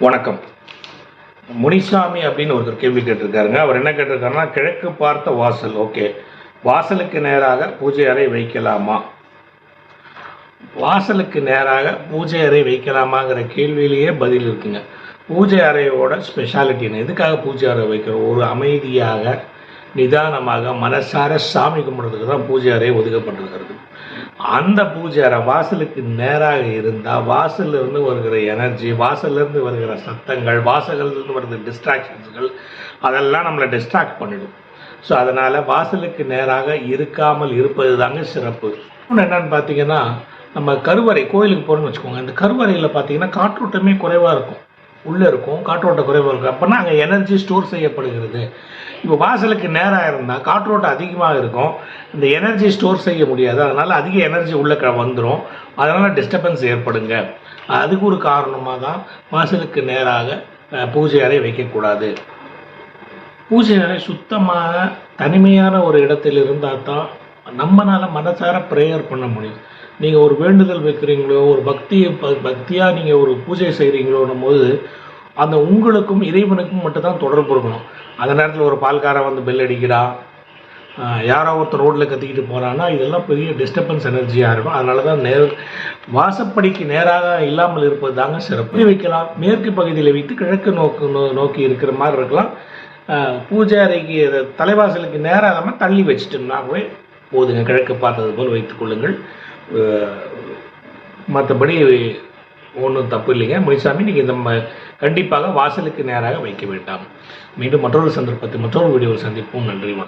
வணக்கம். முனிசாமி அப்படின்னு ஒருத்தர் கேள்வி கேட்டிருக்காருங்க. அவர் என்ன கேட்டிருக்காருன்னா, கிழக்கு பார்த்த வாசல், ஓகே, வாசலுக்கு நேராக பூஜை அறை வைக்கலாமா? வாசலுக்கு நேராக பூஜை அறை வைக்கலாமாங்கிற கேள்வியிலேயே பதில் இருக்குங்க. பூஜை அறையோட ஸ்பெஷாலிட்டி என்ன? எதுக்காக பூஜை அறை வைக்கிறோம்? ஒரு அமைதியாக, நிதானமாக, மனசார சாமி கும்பிட்றதுக்கு தான் பூஜை அறை ஒதுக்கப்பட்டிருக்கிறது. அந்த பூஜை அறை வாசலுக்கு நேராக இருந்தால் வாசல்லேருந்து வருகிற எனர்ஜி, வாசல்லேருந்து வருகிற சத்தங்கள், வாசல்லேருந்து வருகிற டிஸ்ட்ராக்ஷன்ஸ்கள் அதெல்லாம் நம்மளை டிஸ்ட்ராக்ட் பண்ணிடும். ஸோ அதனால் வாசலுக்கு நேராக இருக்காமல் இருப்பது தாங்க சிறப்பு. இன்னொன்று என்னென்னு பார்த்தீங்கன்னா, நம்ம கருவறை கோயிலுக்கு போகிறோன்னு வச்சுக்கோங்க. இந்த கருவறையில் பார்த்தீங்கன்னா காற்றோட்டமே குறைவாக இருக்கும், உள்ளே இருக்கும் காற்றோட்டம் குறைவாக இருக்கும். அப்போனா அங்கே எனர்ஜி ஸ்டோர் செய்யப்படுகிறது. இப்போ வாசலுக்கு நேராக இருந்தால் காற்றோட்டம் அதிகமாக இருக்கும், இந்த எனர்ஜி ஸ்டோர் செய்ய முடியாது. அதனால் அதிக எனர்ஜி உள்ளே வந்துடும், அதனால் டிஸ்டர்பன்ஸ் ஏற்படுங்க. அதுக்கு ஒரு காரணமாக தான் வாசலுக்கு நேராக பூஜை அறை வைக்கக்கூடாது. பூஜை அறை சுத்தமாக தனிமையான ஒரு இடத்தில் இருந்தால் தான் நம்மளால் மனசார ப்ரேயர் பண்ண முடியும். நீங்கள் ஒரு வேண்டுதல் வைக்கிறீங்களோ, ஒரு பக்தியாக நீங்கள் ஒரு பூஜை செய்கிறீங்களோன்னும் போது அந்த உங்களுக்கும் இறைவனுக்கும் மட்டும்தான் தொடர்பு இருக்கணும். அந்த நேரத்தில் ஒரு பால்காரன் வந்து பெல் அடிக்கிறா, யாரோ ஒருத்தர் ரோட்டில் கத்திக்கிட்டு போகிறான்னா இதெல்லாம் பெரிய டிஸ்டர்பன்ஸ் எனர்ஜியாக இருக்கும். அதனால தான் வாசப்படிக்கு நேராக இல்லாமல் இருப்பது தாங்க சிறப்பு. வைக்கலாம், மேற்கு பகுதியில் வைத்து கிழக்கு நோக்கி இருக்கிற மாதிரி இருக்கலாம். பூஜை அறைக்கு தலைவாசலுக்கு நேராக இல்லாமல் தள்ளி வச்சுட்டோம்னாவே போதுங்க. கிழக்கு பார்த்தது போல் வைத்துக் கொள்ளுங்கள். மற்றபடி ஒன்றும் தப்பு இல்லைங்க. முனிசாமி, நீங்கள் இந்த கண்டிப்பாக வாசலுக்கு நேராக வைக்க வேண்டாம். மீண்டும் மற்றொரு சந்தர்ப்பத்தில் மற்றொரு வீடியோவில் சந்திப்போம். நன்றி.